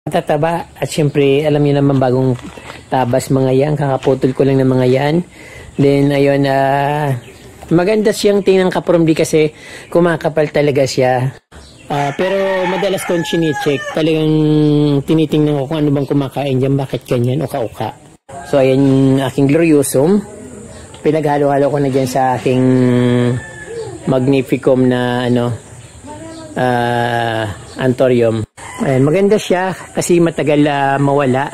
Matataba at syempre alam niyo naman bagong tabas mga yan, kakaputol ko lang ng mga yan. Then ayun, maganda siyang tingnan kapromdi kasi kumakapal talaga siya. Pero madalas kong chine-check, talagang tinitingnan ko kung ano bang kumakain dyan, bakit ganyan, uka-uka. So ayan aking gloriosum, pinaghalo-halo ko na dyan sa aking magnificum na anthurium. Ayan, maganda siya kasi matagal mawala.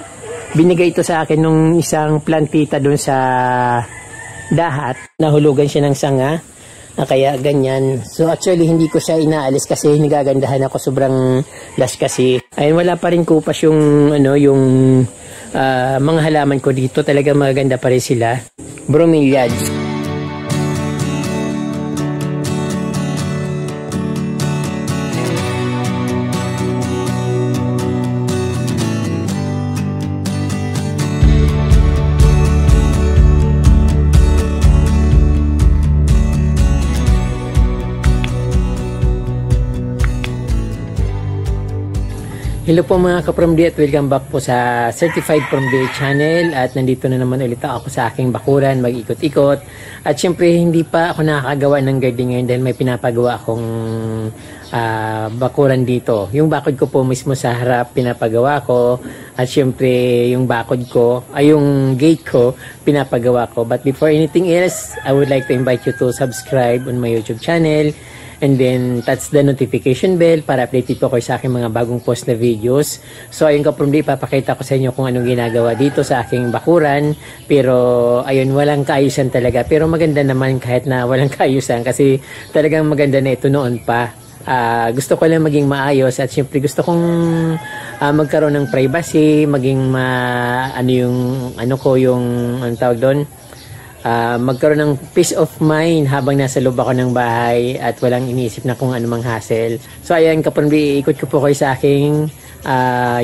Binigay ito sa akin nung isang plantita doon sa dahat. Nahulugan siya ng sanga. Kaya ganyan. So actually hindi ko siya inaalis kasi nagagandahan ako, sobrang last kasi. Ayun, wala pa rin kupas yung mga halaman ko dito. Talaga maganda pa rin sila. Bromeliads. Hello po mga ka-From D at welcome back po sa Certified From D channel, at nandito na naman ulit ako sa aking bakuran, mag-ikot-ikot. At syempre hindi pa ako nakakagawa ng garden ngayon dahil may pinapagawa akong bakuran dito. Yung bakod ko po mismo sa harap pinapagawa ko, at syempre yung bakod ko, yung gate ko pinapagawa ko. But before anything else, I would like to invite you to subscribe on my YouTube channel. And then, touch the notification bell para updated po kayo sa aking mga bagong post na videos. So, ayun ka-From D, papakita ko sa inyo kung anong ginagawa dito sa aking bakuran. Pero, ayun, walang kaayusan talaga. Pero maganda naman kahit na walang kaayusan kasi talagang maganda na ito noon pa. Gusto ko lang maging maayos at syempre gusto kong magkaroon ng privacy, maging anong tawag doon? Magkaroon ng peace of mind habang nasa loob ako ng bahay at walang iniisip na kung anumang hassle. So ayan ka-From D, ikot ko po kayo sa aking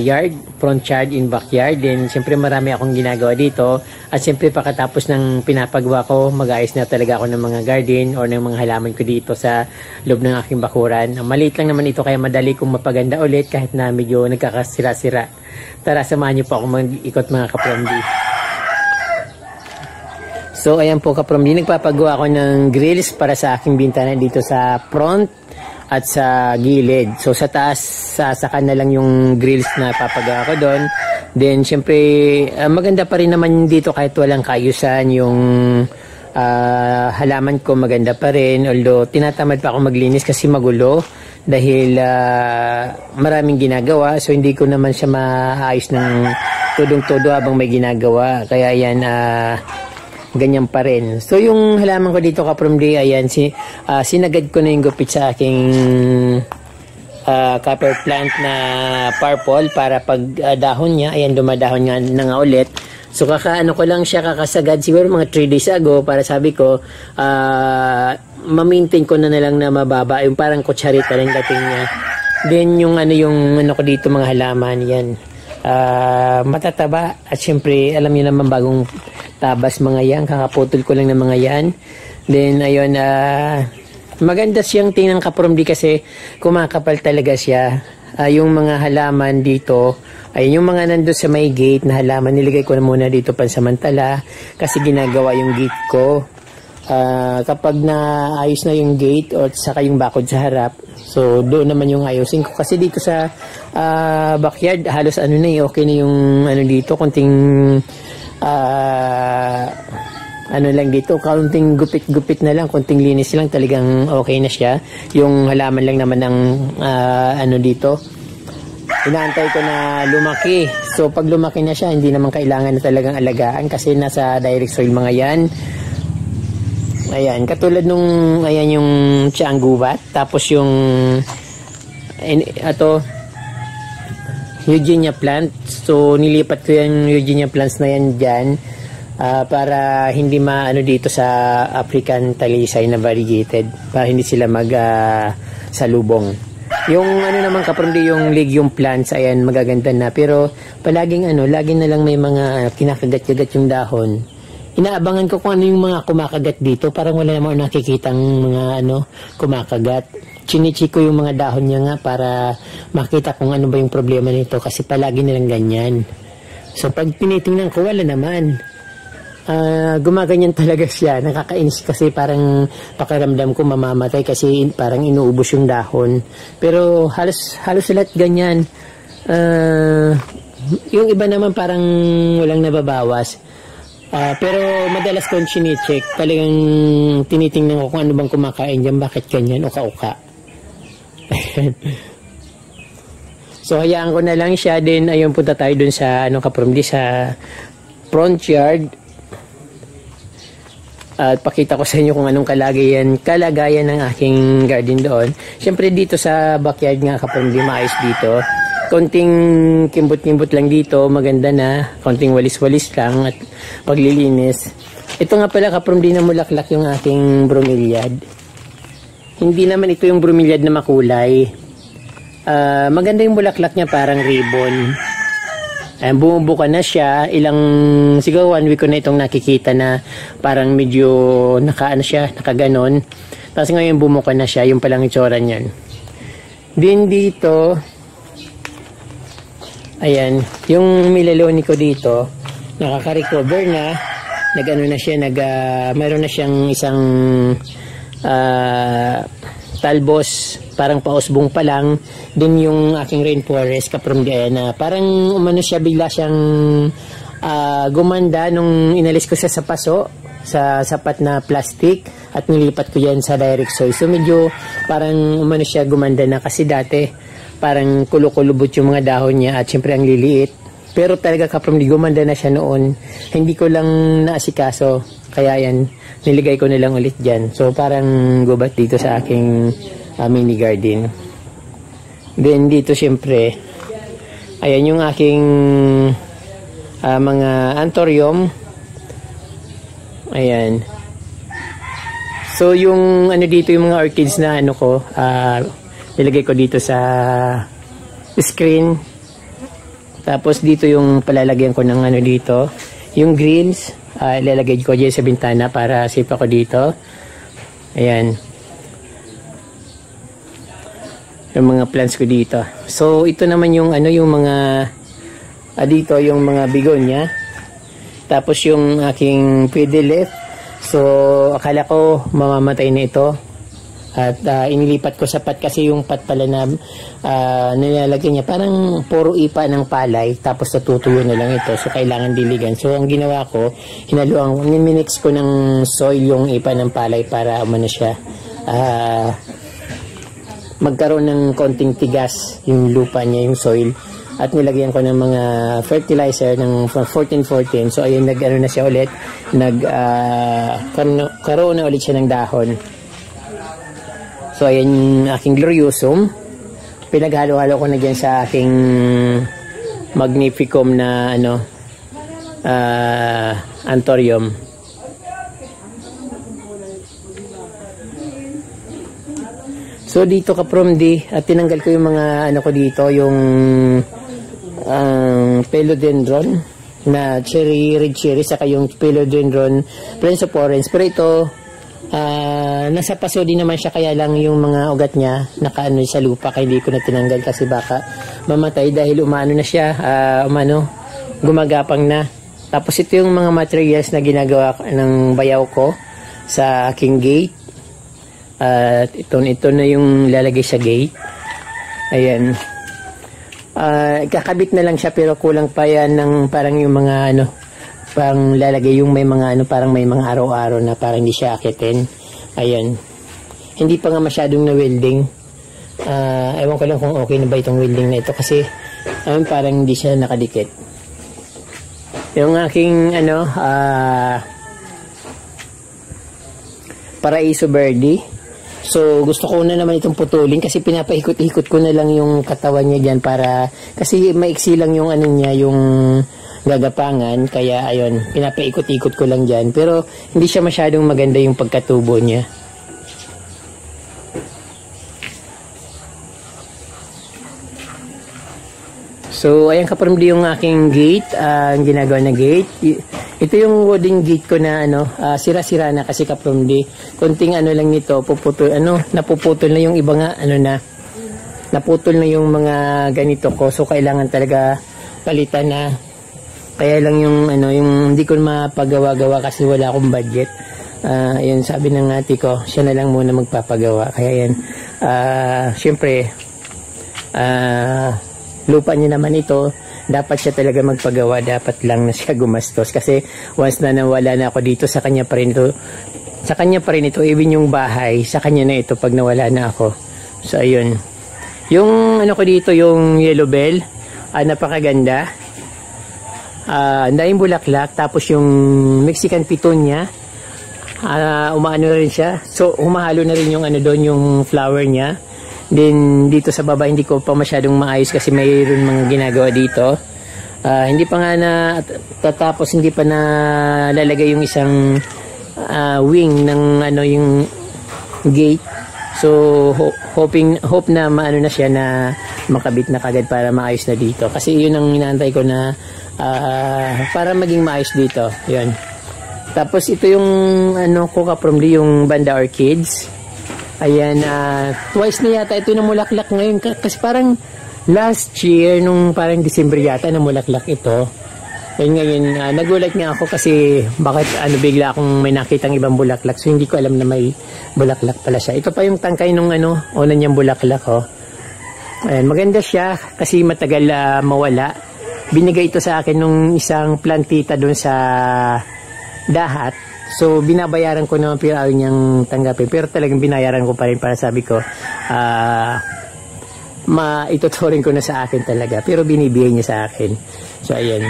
yard, front yard in backyard. Then syempre marami akong ginagawa dito at syempre pagkatapos ng pinapagawa ko, mag-ayos na talaga ako ng mga garden or ng mga halaman ko dito sa loob ng aking bakuran. Maliit lang naman ito kaya madali kong mapaganda ulit kahit na medyo nagkakasira-sira. Tara, samahan niyo po ako mag-ikot mga ka-From D. So ayan po ka-From D, nagpapagawa ako ng grills para sa aking bintana dito sa front at sa gilid. So sa taas, sasaka na lang yung grills na papagawa ko doon. Then syempre maganda pa rin naman dito kahit walang kaayusan. Yung halaman ko maganda pa rin. Although tinatamad pa ako maglinis kasi magulo dahil maraming ginagawa. So hindi ko naman siya maayos ng tudong-todo habang may ginagawa. Kaya yan ganyan pa rin. So yung halaman ko dito ka-From D, ayan, sinagad ko na yung gupit sa aking copper plant na purple para pag dahon niya, ayan, dumadahon nga na nga ulit. So kakaano ko lang siya, kakasagad siguro mga 3 days ago para sabi ko ma-maintain ko na lang na mababa, yung parang kutsarita lang dating niya. Then yung ko dito mga halaman, yan. Matataba at syempre alam niyo naman bagong tabas mga yan, kakaputol ko lang ng mga yan. Then ayun, maganda siyang tingnan ka-From D kasi kumakapal talaga siya. Yung mga halaman dito, ayun yung mga nandun sa may gate na halaman, nilagay ko na muna dito pansamantala kasi ginagawa yung gate ko. Kapag naayos na yung gate o saka yung bakod sa harap, so doon naman yung ayusin ko kasi dito sa backyard halos okay na yung dito, konting lang dito, kaunting gupit-gupit na lang, konting linis lang, talagang okay na siya. Yung halaman lang naman ng dito, inaantay ko na lumaki. So pag lumaki na siya, hindi naman kailangan na talagang alagaan kasi nasa direct soil mga yan. Ayan, katulad nung ayan yung tiyaang gubat, tapos yung Eugenia plant. So nilipat ko yung Eugenia plants na yan dyan para hindi dito sa African talisay na variegated, para hindi sila salubong. Yung naman ka-From D, yung legume plants, ayan, magaganda na, pero palaging lagi na lang may mga kinakagat-kagat yung dahon. inaabangan ko kung ano yung mga kumakagat dito. Parang wala naman nakikitang mga kumakagat. Chinichi ko yung mga dahon niya nga para makita kung ano ba yung problema nito kasi palagi nilang ganyan. So pag tinitingnan ko, wala naman. Gumaganyan talaga siya. Nakakainis kasi parang pakiramdam ko mamamatay kasi parang inuubos yung dahon. Pero halos lahat ganyan. Yung iba naman parang walang nababawas. Pero madalas kong chine-check, talagang tinitingnan ko kung ano bang kumakain dyan, bakit ganyan, uka-uka. So hayaan ko na lang siya. Then ayun, punta tayo dun sa kapromdi sa front yard. At pakita ko sa inyo kung anong kalagayan ng aking garden doon. Siyempre dito sa backyard nga kapromdi, maayos dito. Konting kimbot-kimbot lang dito, maganda na, konting walis-walis lang at paglilinis. Ito nga pala kapromdi na mulaklak yung aking bromeliad. Hindi naman ito yung bromeliad na makulay. Maganda yung bulaklak niya, parang ribbon. Bumubuka na siya, siguro 1 week ko na itong nakikita na parang medyo nakaganon. Tapos ngayon bumuka na siya, yung palang itsura niyan. Din dito, ayan, yung milaloni ko dito, nakaka-recover na, na siya, mayroon na siyang isang talbos, parang pausbong pa lang. Din yung aking rainforest, kapromdi, na parang siya, bigla siyang gumanda nung inalis ko siya sa paso, sa sapat na plastic, at nilipat ko yan sa direct soil. So medyo parang siya gumanda na kasi dati parang kulukulubot yung mga dahon niya at syempre ang liliit. Pero talaga kapromdi, gumanda na siya noon. Hindi ko lang naasikaso. Kaya yan, niligay ko na lang ulit dyan. So parang gubat dito sa aking mini garden. Then dito syempre, ayan yung aking mga anthurium. Ayan. So yung dito, yung mga orchids na nilagay ko dito sa screen. Tapos dito yung palalagyan ko ng dito. Yung greens, ilalagay ko dyan sa bintana para safe ako dito. Ayan. Yung mga plants ko dito. So ito naman yung yung mga dito yung mga begonia. Tapos yung aking pwede leaf. So akala ko mamamatay na ito. At inilipat ko sa pat kasi yung pat pala na nilalagyan niya parang puro ipa ng palay, tapos natutuyo na lang ito, so kailangan diligan. So ang ginawa ko, minix ko ng soil yung ipa ng palay para siya magkaroon ng konting tigas yung lupa niya, yung soil, at nilagyan ko ng mga fertilizer ng 14-14. So ayun, na siya ulit, karoon na ulit siya ng dahon. So ayan yung aking gloriosum, pinaghalo-halo ko na dyan sa aking magnificum na anthurium. So dito kapromdi, at tinanggal ko yung mga ko dito, yung philodendron na red cherry, saka yung philodendron prince of orange. Pero ito nasa paso din naman siya, kaya lang yung mga ugat niya sa lupa, kaya hindi ko na tinanggal kasi baka mamatay dahil na siya, gumagapang na. Tapos ito yung mga materials na ginagawa ng bayaw ko sa aking gate. At ito na yung lalagay sa gate. Ayan. Kakabit na lang siya, pero kulang pa yan ng parang yung mga parang lalagay yung may mga parang may mga araw-araw na parang hindi siya akitin. Ayan. Hindi pa nga masyadong na welding. Ewan ko lang kung okay na ba itong welding na ito kasi parang hindi siya nakadikit. Yung aking Paraiso Verde. So gusto ko na naman itong putulin kasi pinapaikot-ikot ko na lang yung katawan niya diyan, para kasi maiksi lang yung niya, yung gagapangan, kaya ayun, pinapaikot-ikot ko lang dyan, pero hindi siya masyadong maganda yung pagkatubo niya. So ayan kapromdi yung aking gate, ang ginagawa na gate. Ito yung wooden gate ko na sira-sira na kasi kapromdi. Konting lang nito, napuputol na yung iba nga, naputol na yung mga ganito ko. So, kailangan talaga palitan na. Kaya lang yung, yung hindi ko mapagawa-gawa kasi wala akong budget. Yun, sabi ng ate ko, siya na lang muna magpapagawa. Kaya yan, syempre, lupa niya naman ito. Dapat siya talaga magpagawa, dapat lang na siya gumastos kasi once na nawala na ako dito, sa kanya pa rin ito, even yung bahay sa kanya na ito pag nawala na ako. So ayun, yung ko dito, yung yellow bell, napakaganda, dahil bulaklak, tapos yung Mexican Petunia, umaano rin siya, so humahalo na rin yung doon, yung flower niya. Then dito sa baba hindi ko pa masyadong maayos kasi mayroon mga ginagawa dito. Hindi pa nga na tatapos, hindi pa na lalagay yung isang wing ng yung gate. So hope na maano na siya na makabit na kagad para maayos na dito. Kasi yun ang inaantay ko na para maging maayos dito. Yun. Tapos ito yung ko kapromdi, yung Banda Orchids. Ayan, twice na yata ito namulaklak ngayon. Kasi parang last year, nung parang December yata, namulaklak ito. Ayun ngayon, nagulat nga ako kasi bakit bigla akong may nakitang ibang bulaklak. So hindi ko alam na may bulaklak pala siya. Ito pa yung tangkay nung una niyang bulaklak. Oh. Ayan, maganda siya kasi matagal mawala. Binigay ito sa akin nung isang plantita doon sa Dahat. So, binabayaran ko naman pero ayaw niyang tanggapin. Pero talagang binayaran ko pa rin para sabi ko, ituturing ko na sa akin talaga. Pero binibigay niya sa akin. So, ayan.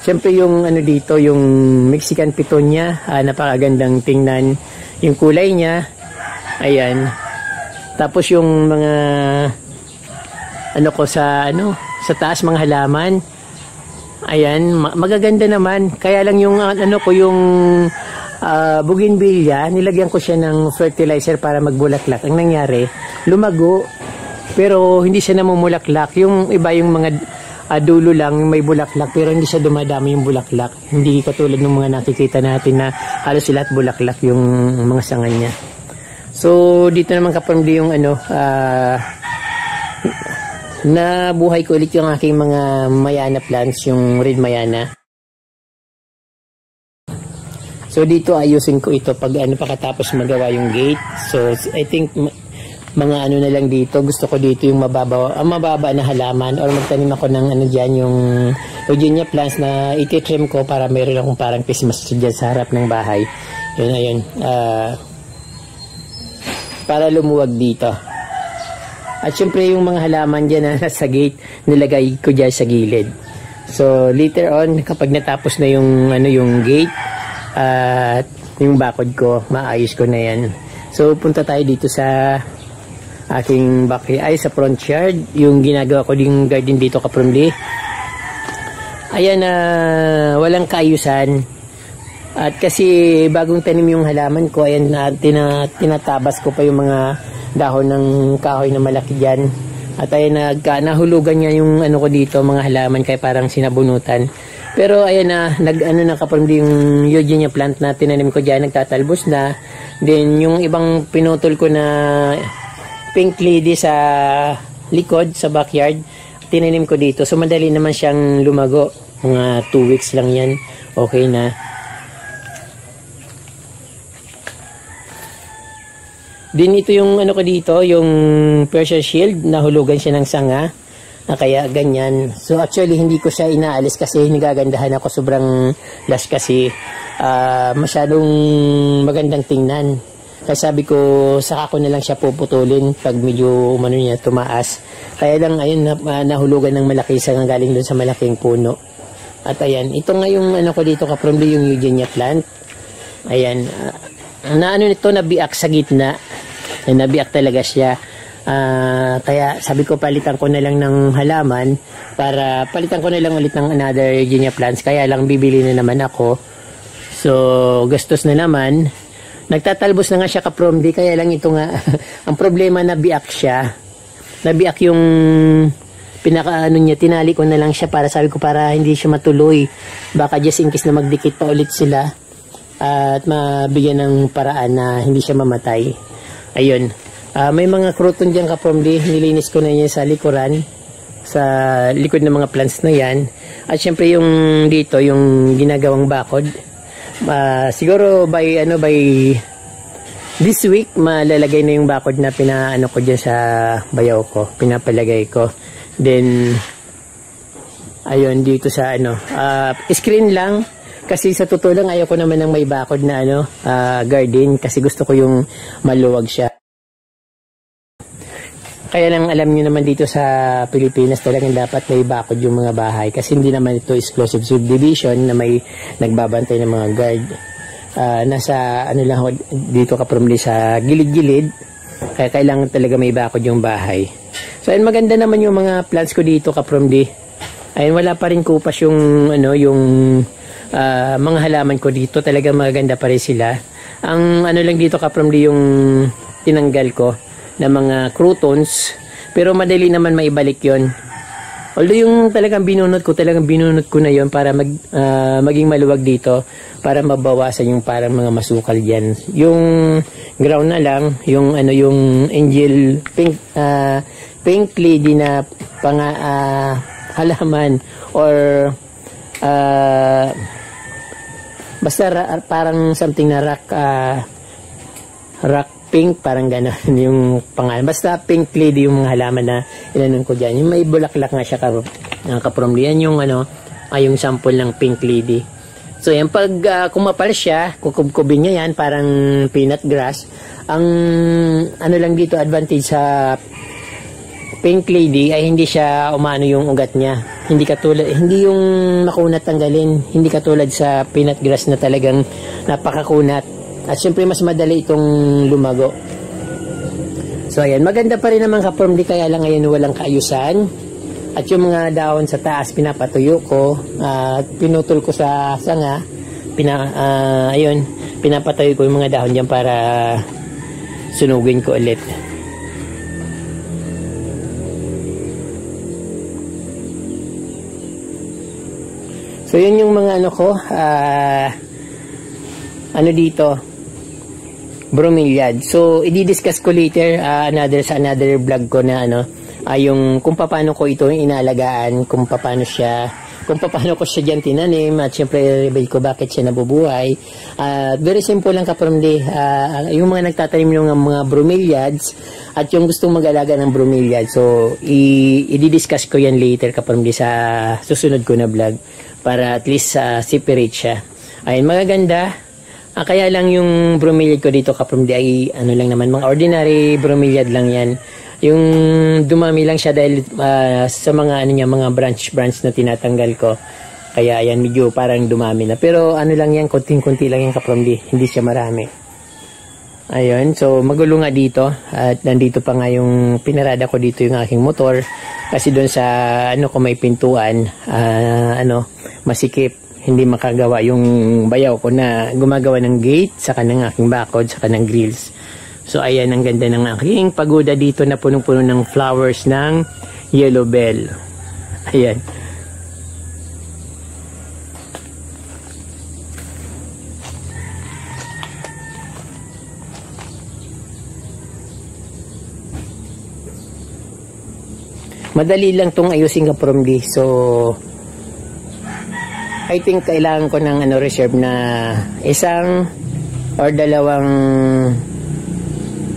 Siyempre yung dito, yung Mexican Petunia, napakagandang tingnan. Yung kulay niya, ayan. Tapos yung mga, sa taas, mga halaman. Ayan, magaganda naman. Kaya lang yung yung bougainvillea, nilagyan ko siya ng fertilizer para magbulaklak. Ang nangyari, lumago, pero hindi siya namumulaklak. Yung iba, yung mga dulo lang may bulaklak, pero hindi siya dumadami yung bulaklak. Hindi katulad ng mga nakikita natin na halos lahat bulaklak yung mga sanga niya. So, dito naman kapromdi yung nabuhay ko ulit yung aking mga mayana plants, yung red mayana. So dito ayusin ko ito pag pakatapos magawa yung gate. So I think mga na lang dito, gusto ko dito yung mababa na halaman or magtanim ako ng diyan, yung Eugenia plants na ititrim ko para meron akong parang Christmas tree dyan sa harap ng bahay. Yun, ayun. Para lumuwag dito. At syempre yung mga halaman dyan na nasa gate, nilagay ko dyan sa gilid. So later on, kapag natapos na yung yung gate at yung bakod ko, maayos ko na yan. So punta tayo dito sa aking backyard, sa front yard, yung ginagawa ko yung garden dito kapromdi. Ayan, walang kaayusan. At kasi bagong tanim yung halaman ko, ayan, tinatabas ko pa yung mga dahon ng kahoy na malaki dyan. At ayan, nahulugan niya yung ko dito, mga halaman, kaya parang sinabunutan. Pero ayan na, kapromdi yung Eugenia plant na tinanim ko dyan, nagtatalbos na. Then yung ibang pinutol ko na pink lady sa likod, sa backyard, tinanim ko dito. So madali naman siyang lumago. Mga 2 weeks lang yan. Okay na. Din ito yung ko dito, yung Persian shield, nahulugan siya ng sanga, na kaya ganyan. So actually hindi ko siya inaalis kasi nagagandahan ako, sobrang lush kasi masyadong magandang tingnan. Kaya sabi ko, saka ko na lang siya puputulin pag medyo niya tumaas. Kaya lang ayun, nahulugan ng malaki sanga galing dun sa malaking puno. At ayan, ito nga yung ko dito kapromdi, yung Eugenia plant. Ayan, nito, nabiak sa gitna. Nabiak talaga siya. Kaya sabi ko, palitan ko na lang ng halaman para palitan ko na lang ulit ng another Eugenia plants. Kaya lang bibili na naman ako. So, gastos na naman. Nagtatalbos na nga siya kapromdi. Kaya lang ito nga, ang problema, nabiak siya. Nabiak yung pinaka ano niya, tinali ko na lang siya para sabi ko para hindi siya matuloy. Baka just in case na magdikit pa ulit sila at mabigyan ng paraan na hindi siya mamatay. Ayun. May mga crouton dyan ka-promdi. Nilinis ko na yan sa likuran. Sa likod ng mga plants na yan. At syempre yung dito, yung ginagawang bakod. Siguro by this week, malalagay na yung bakod na pinaano ko dyan sa bayaw ko. Pinapalagay ko. Then, ayun, dito sa screen lang. Kasi sa totoo lang, ayaw ko naman ng may bakod na garden. Kasi gusto ko yung maluwag siya. Kaya lang alam niyo naman dito sa Pilipinas talagang dapat may bakod yung mga bahay. Kasi hindi naman ito exclusive subdivision na may nagbabantay ng mga guard. Nasa lang dito ka-promdi sa gilid-gilid, kaya kailangan talaga may bakod yung bahay. So ayun, maganda naman yung mga plants ko dito ka-promdi. Ayun, wala pa rin kupas yung yung mga halaman ko dito, talaga maganda pa rin sila. Ang lang dito ka-promdi yung tinanggal ko na mga croutons, pero madali naman maibalik yon. Although yung talagang binunot ko na yon para maging maluwag dito, para mabawasan yung parang mga masukal diyan. Yung ground na lang, yung yung angel pink lady na halaman or basta parang something na rock pink, parang gano'n yung pangalan. Basta pink lady yung mga halaman na inanon ko dyan. Yung may bulaklak nga siya ka-promdi. Yan yung yung sample ng pink lady. So yan, pag kumapal siya, kukubkubin niya yan, parang peanut grass. Ang lang dito, advantage sa pink lady ay hindi siya umano yung ugat niya. Hindi yung makunat tanggalin. Hindi katulad sa peanut grass na talagang napakakunat. At syempre mas madali itong lumago. So ayan, maganda pa rin naman ka-promdi, kaya lang ngayon walang kaayusan. At yung mga dahon sa taas pinapatuyo ko, pinutol ko sa sanga. Ayun, pinapatuyo ko yung mga dahon diyan para sunugin ko ulit. So yun yung mga dito, bromeliad. So i-discuss ko later another vlog ko na yung kung paano ko ito inalagaan, kung paano ko siya diyan tinanim, at syempre reveal ko bakit siya nabubuhay. Very simple lang ka-promdi. Yung mga nagtatanim ng mga bromeliads at yung gustong mag-alaga ng bromeliad, so i-discuss ko yan later ka-promdi sa susunod ko na vlog para at least separate siya. Ayun, magaganda. Kaya lang yung bromeliad ko dito ka-promdi ay lang naman, mga ordinary bromeliad lang yan. Yung dumami lang siya dahil sa mga mga branch na tinatanggal ko. Kaya ayan, medyo parang dumami na. Pero lang yan, konting-konti lang yan ka-promdi, hindi siya marami. Ayun, so magulo nga dito. At nandito pa nga yung pinarada ko dito yung aking motor. Kasi doon sa ko may pintuan, masikip. Hindi makagawa yung bayaw ko na gumagawa ng gate, saka ng aking bakod, saka ng grills. So ayan, ang ganda ng aking pagoda dito na punong-puno ng flowers ng yellow bell. Ayan. Madali lang tong ayusin ka-promdi. So I think kailangan ko ng reserve na isang or dalawang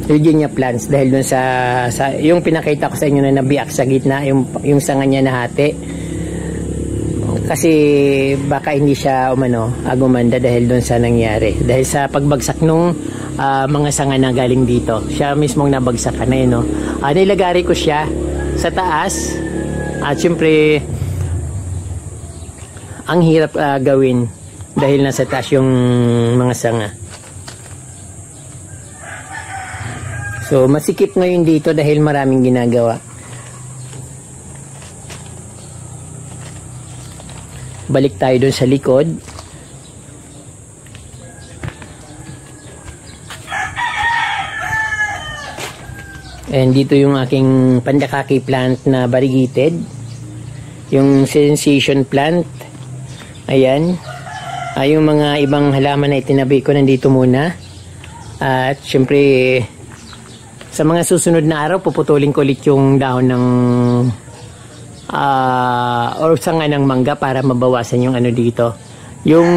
Virginia plants dahil dun sa yung pinakita ko sa inyo na nabiyak sa gitna, yung sanga niya na hati. Kasi baka hindi siya gumanda dahil dun sa nangyari. Dahil sa pagbagsak nung mga sanga na galing dito. Siya mismong nabagsakan na yun. Nilagari ko siya sa taas at syempre ang hirap gawin dahil nasa taas yung mga sanga. So masikip ngayon dito dahil maraming ginagawa. Balik tayo dun sa likod. And dito yung aking pandakaki plant na variegated. Yung sensation plant. Ayan. Yung mga ibang halaman na itinabi ko nandito muna. At syempre, sa mga susunod na araw, puputulin ko ulit yung dahon ng or sanga ng mangga para mabawasan yung ano dito. Yung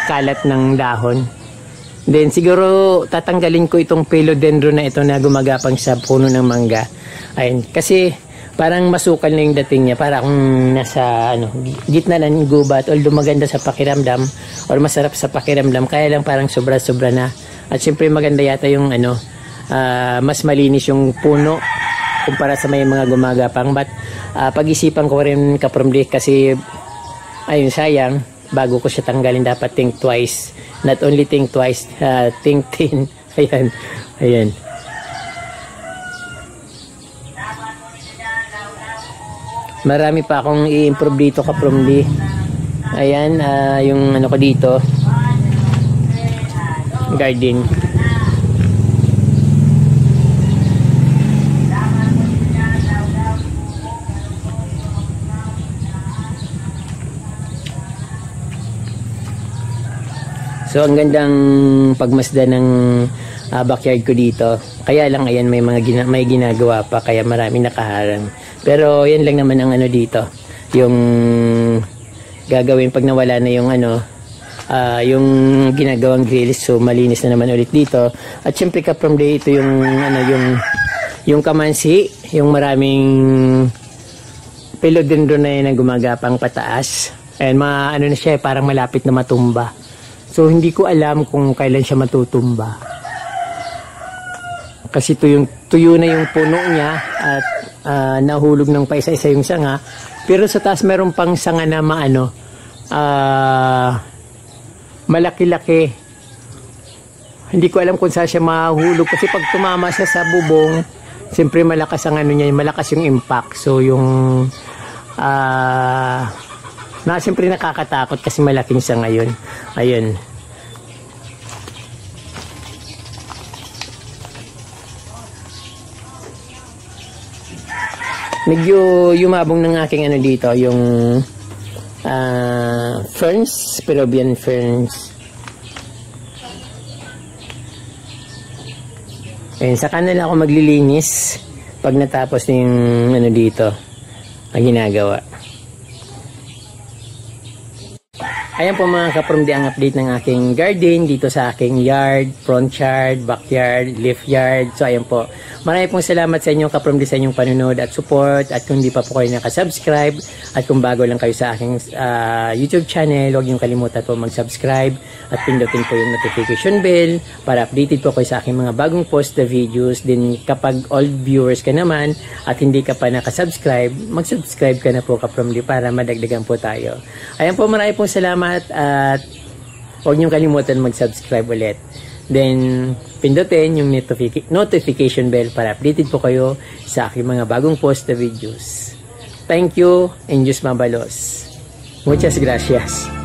kalat ng dahon. Then siguro tatanggalin ko itong philodendron na ito na gumagapang sa puno ng mangga. Ayun, kasi parang masukal na yung dating niya, para akong nasa gitna ng gubat, although maganda sa pakiramdam or masarap sa pakiramdam, kaya lang parang sobra-sobra na. At syempre maganda yata yung mas malinis yung puno kumpara sa may mga gumagapang. But pag-isipan ko rin kapromdi, kasi ayun, sayang, bago ko siya tanggalin dapat think twice, not only think twice, think 10. Ayan, ayan. Marami pa akong i-improve dito kapromdi. Ayan, yung ko dito, garden. So ang gandang pagmasdan ng backyard ko dito. Kaya lang ayan, may mga may ginagawa pa, kaya marami nakaharang. Pero yan lang naman ang dito. Yung gagawin pag nawala na yung yung ginagawang grills, so malinis na naman ulit dito. At syempre from day ito yung yung kamansi, yung maraming philodendron na yun na gumagapang pataas. And na siya, parang malapit na matumba. So hindi ko alam kung kailan siya matutumba. Kasi tuyo na yung puno niya at nahulog ng paisa-isa yung sanga. Pero sa taas meron pang sanga na malaki-laki. Hindi ko alam kung saan siya mahulog, kasi pag tumama siya sa bubong, siyempre malakas ang niya, malakas yung impact. So yung siyempre nakakatakot kasi malaking siya ngayon. Ayun. Medyo yumabong ng aking dito, yung ferns, Peruvian ferns. Ayun, saka na lang ako maglilinis pag natapos yung dito ang ginagawa. Ayan po mga kapromdi, ang update ng aking garden dito sa aking yard, front yard, backyard, leaf yard. So ayan po. Marami pong salamat sa inyo kapromdi sa inyong panunod at support. At kung hindi pa po kayo nakasubscribe at kung bago lang kayo sa aking YouTube channel, huwag niyong kalimutan po mag-subscribe at pindutin po yung notification bell para updated po kayo sa aking mga bagong post na videos. Din kapag old viewers ka naman at hindi ka pa nakasubscribe, mag-subscribe ka na po kapromdi para madagdagan po tayo. Ayan po, marami pong salamat. At huwag niyong kalimutan mag-subscribe ulit. Then, pindutin yung notification bell para updated po kayo sa aking mga bagong post na videos. Thank you and Diyos mabalos. Muchas gracias.